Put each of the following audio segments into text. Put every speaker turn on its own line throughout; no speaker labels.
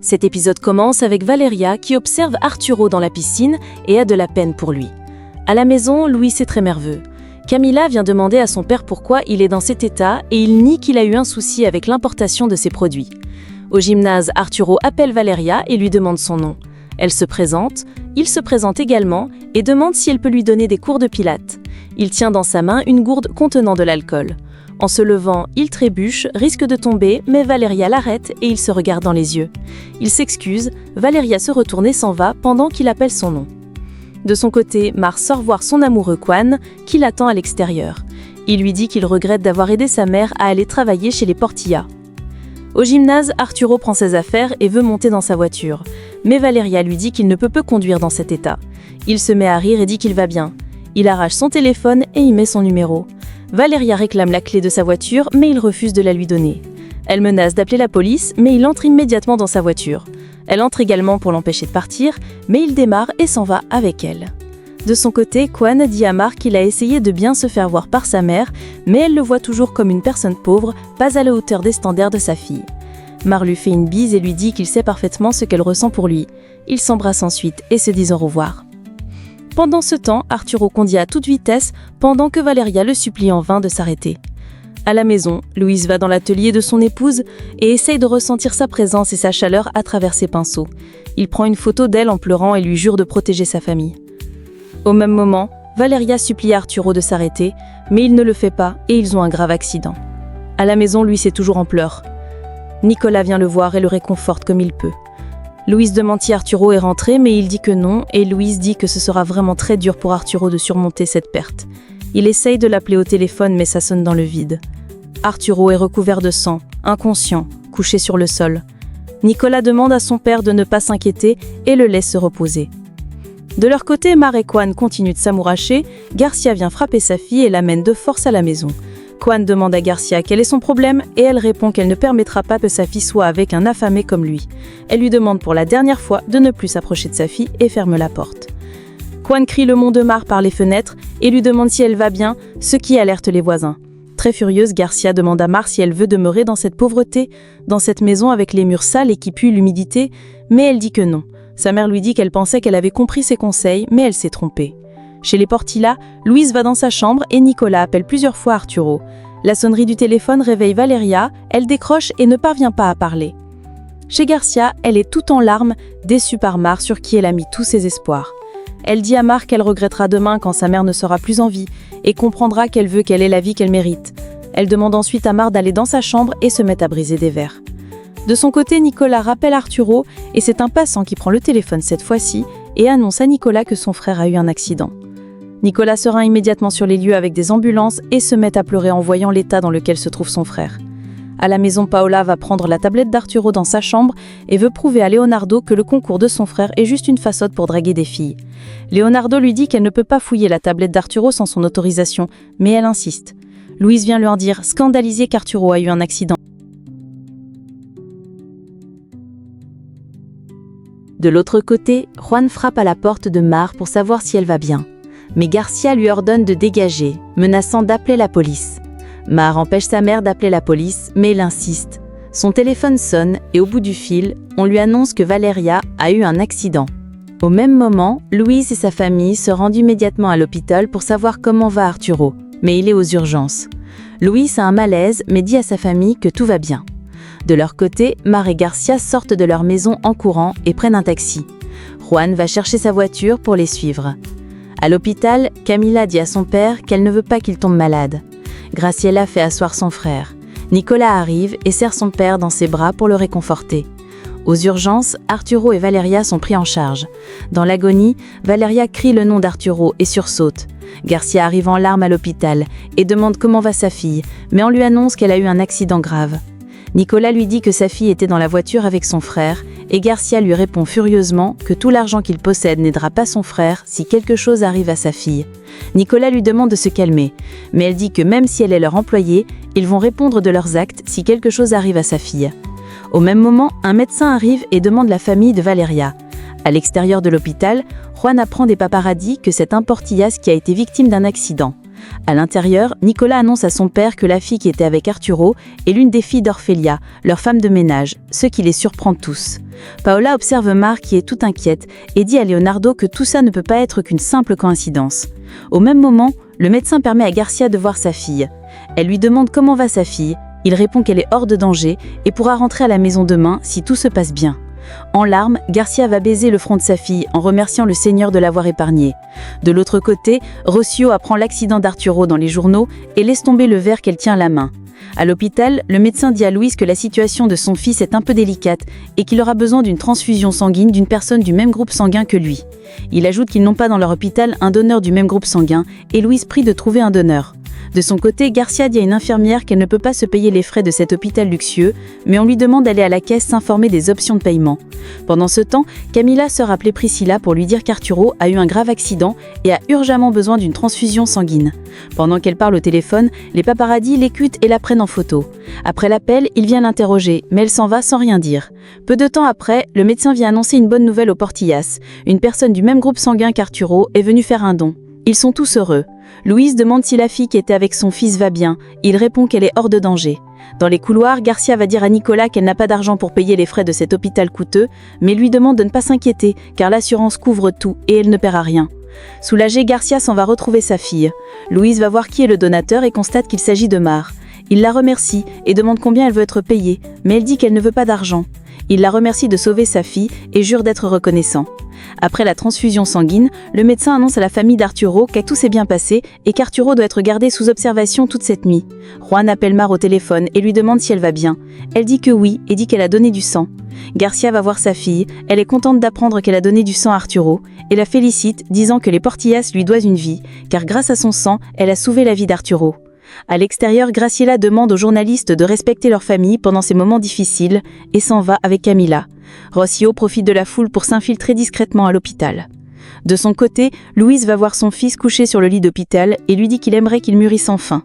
Cet épisode commence avec Valeria qui observe Arturo dans la piscine et a de la peine pour lui. À la maison, Luis est très nerveux. Camila vient demander à son père pourquoi il est dans cet état et il nie qu'il a eu un souci avec l'importation de ses produits. Au gymnase, Arturo appelle Valeria et lui demande son nom. Elle se présente, il se présente également et demande si elle peut lui donner des cours de pilates. Il tient dans sa main une gourde contenant de l'alcool. En se levant, il trébuche, risque de tomber, mais Valeria l'arrête et il se regarde dans les yeux. Il s'excuse, Valeria se retourne et s'en va pendant qu'il appelle son nom. De son côté, Mar sort voir son amoureux Juan, qui l'attend à l'extérieur. Il lui dit qu'il regrette d'avoir aidé sa mère à aller travailler chez les Portilla. Au gymnase, Arturo prend ses affaires et veut monter dans sa voiture. Mais Valeria lui dit qu'il ne peut pas conduire dans cet état. Il se met à rire et dit qu'il va bien. Il arrache son téléphone et y met son numéro. Valeria réclame la clé de sa voiture, mais il refuse de la lui donner. Elle menace d'appeler la police, mais il entre immédiatement dans sa voiture. Elle entre également pour l'empêcher de partir, mais il démarre et s'en va avec elle. De son côté, Juan dit à Mar qu'il a essayé de bien se faire voir par sa mère, mais elle le voit toujours comme une personne pauvre, pas à la hauteur des standards de sa fille. Mar lui fait une bise et lui dit qu'il sait parfaitement ce qu'elle ressent pour lui. Ils s'embrassent ensuite et se disent au revoir. Pendant ce temps, Arturo conduit à toute vitesse pendant que Valeria le supplie en vain de s'arrêter. À la maison, Luis va dans l'atelier de son épouse et essaye de ressentir sa présence et sa chaleur à travers ses pinceaux. Il prend une photo d'elle en pleurant et lui jure de protéger sa famille. Au même moment, Valeria supplie Arturo de s'arrêter, mais il ne le fait pas et ils ont un grave accident. À la maison, Luis est toujours en pleurs. Nicolas vient le voir et le réconforte comme il peut. Luis demande si Arturo est rentré, mais il dit que non, et Luis dit que ce sera vraiment très dur pour Arturo de surmonter cette perte. Il essaye de l'appeler au téléphone, mais ça sonne dans le vide. Arturo est recouvert de sang, inconscient, couché sur le sol. Nicolas demande à son père de ne pas s'inquiéter et le laisse se reposer. De leur côté, Mar et Juan continuent de s'amouracher. Garcia vient frapper sa fille et l'amène de force à la maison. Juan demande à Garcia quel est son problème et elle répond qu'elle ne permettra pas que sa fille soit avec un affamé comme lui. Elle lui demande pour la dernière fois de ne plus s'approcher de sa fille et ferme la porte. Juan crie le nom de Mar par les fenêtres et lui demande si elle va bien, ce qui alerte les voisins. Très furieuse, Garcia demande à Mar si elle veut demeurer dans cette pauvreté, dans cette maison avec les murs sales et qui puent l'humidité, mais elle dit que non. Sa mère lui dit qu'elle pensait qu'elle avait compris ses conseils, mais elle s'est trompée. Chez les Portilla, Louise va dans sa chambre et Nicolas appelle plusieurs fois Arturo. La sonnerie du téléphone réveille Valeria, elle décroche et ne parvient pas à parler. Chez Garcia, elle est toute en larmes, déçue par Mar sur qui elle a mis tous ses espoirs. Elle dit à Mar qu'elle regrettera demain quand sa mère ne sera plus en vie et comprendra qu'elle veut qu'elle ait la vie qu'elle mérite. Elle demande ensuite à Mar d'aller dans sa chambre et se met à briser des verres. De son côté, Nicolas rappelle Arturo et c'est un passant qui prend le téléphone cette fois-ci et annonce à Nicolas que son frère a eu un accident. Nicolas se rend immédiatement sur les lieux avec des ambulances et se met à pleurer en voyant l'état dans lequel se trouve son frère. À la maison, Paola va prendre la tablette d'Arturo dans sa chambre et veut prouver à Leonardo que le concours de son frère est juste une façade pour draguer des filles. Leonardo lui dit qu'elle ne peut pas fouiller la tablette d'Arturo sans son autorisation, mais elle insiste. Louise vient lui en dire, scandalisée qu'Arturo a eu un accident. De l'autre côté, Juan frappe à la porte de Mar pour savoir si elle va bien. Mais Garcia lui ordonne de dégager, menaçant d'appeler la police. Mar empêche sa mère d'appeler la police, mais elle insiste. Son téléphone sonne et au bout du fil, on lui annonce que Valeria a eu un accident. Au même moment, Luis et sa famille se rendent immédiatement à l'hôpital pour savoir comment va Arturo, mais il est aux urgences. Luis a un malaise, mais dit à sa famille que tout va bien. De leur côté, Mar et Garcia sortent de leur maison en courant et prennent un taxi. Juan va chercher sa voiture pour les suivre. À l'hôpital, Camila dit à son père qu'elle ne veut pas qu'il tombe malade. Graciela fait asseoir son frère. Nicolas arrive et serre son père dans ses bras pour le réconforter. Aux urgences, Arturo et Valeria sont pris en charge. Dans l'agonie, Valeria crie le nom d'Arturo et sursaute. Garcia arrive en larmes à l'hôpital et demande comment va sa fille, mais on lui annonce qu'elle a eu un accident grave. Nicolas lui dit que sa fille était dans la voiture avec son frère et Garcia lui répond furieusement que tout l'argent qu'il possède n'aidera pas son frère si quelque chose arrive à sa fille. Nicolas lui demande de se calmer, mais elle dit que même si elle est leur employée, ils vont répondre de leurs actes si quelque chose arrive à sa fille. Au même moment, un médecin arrive et demande la famille de Valeria. À l'extérieur de l'hôpital, Juan apprend des paparazzis que c'est un Portillas qui a été victime d'un accident. À l'intérieur, Nicolas annonce à son père que la fille qui était avec Arturo est l'une des filles d'Orphelia, leur femme de ménage, ce qui les surprend tous. Paola observe Mar qui est toute inquiète et dit à Leonardo que tout ça ne peut pas être qu'une simple coïncidence. Au même moment, le médecin permet à Garcia de voir sa fille. Elle lui demande comment va sa fille, il répond qu'elle est hors de danger et pourra rentrer à la maison demain si tout se passe bien. En larmes, Garcia va baiser le front de sa fille en remerciant le Seigneur de l'avoir épargnée. De l'autre côté, Rocio apprend l'accident d'Arturo dans les journaux et laisse tomber le verre qu'elle tient à la main. À l'hôpital, le médecin dit à Louise que la situation de son fils est un peu délicate et qu'il aura besoin d'une transfusion sanguine d'une personne du même groupe sanguin que lui. Il ajoute qu'ils n'ont pas dans leur hôpital un donneur du même groupe sanguin et Louise prie de trouver un donneur. De son côté, Garcia dit à une infirmière qu'elle ne peut pas se payer les frais de cet hôpital luxueux, mais on lui demande d'aller à la caisse s'informer des options de paiement. Pendant ce temps, Camila sort appeler Priscilla pour lui dire qu'Arturo a eu un grave accident et a urgemment besoin d'une transfusion sanguine. Pendant qu'elle parle au téléphone, les paparazzis l'écutent et la prennent en photo. Après l'appel, il vient l'interroger, mais elle s'en va sans rien dire. Peu de temps après, le médecin vient annoncer une bonne nouvelle aux Portillas. Une personne du même groupe sanguin qu'Arturo est venue faire un don. Ils sont tous heureux. Louise demande si la fille qui était avec son fils va bien. Il répond qu'elle est hors de danger. Dans les couloirs, Garcia va dire à Nicolas qu'elle n'a pas d'argent pour payer les frais de cet hôpital coûteux, mais lui demande de ne pas s'inquiéter, car l'assurance couvre tout et elle ne paiera rien. Soulagé, Garcia s'en va retrouver sa fille. Louise va voir qui est le donateur et constate qu'il s'agit de Mar. Il la remercie et demande combien elle veut être payée, mais elle dit qu'elle ne veut pas d'argent. Il la remercie de sauver sa fille et jure d'être reconnaissant. Après la transfusion sanguine, le médecin annonce à la famille d'Arturo que tout s'est bien passé et qu'Arturo doit être gardé sous observation toute cette nuit. Juan appelle Mar au téléphone et lui demande si elle va bien. Elle dit que oui et dit qu'elle a donné du sang. Garcia va voir sa fille, elle est contente d'apprendre qu'elle a donné du sang à Arturo et la félicite, disant que les Portillas lui doivent une vie, car grâce à son sang, elle a sauvé la vie d'Arturo. À l'extérieur, Graciela demande aux journalistes de respecter leur famille pendant ces moments difficiles et s'en va avec Camila. Rocio profite de la foule pour s'infiltrer discrètement à l'hôpital. De son côté, Louise va voir son fils couché sur le lit d'hôpital et lui dit qu'il aimerait qu'il mûrisse enfin.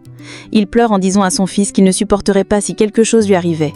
Il pleure en disant à son fils qu'il ne supporterait pas si quelque chose lui arrivait.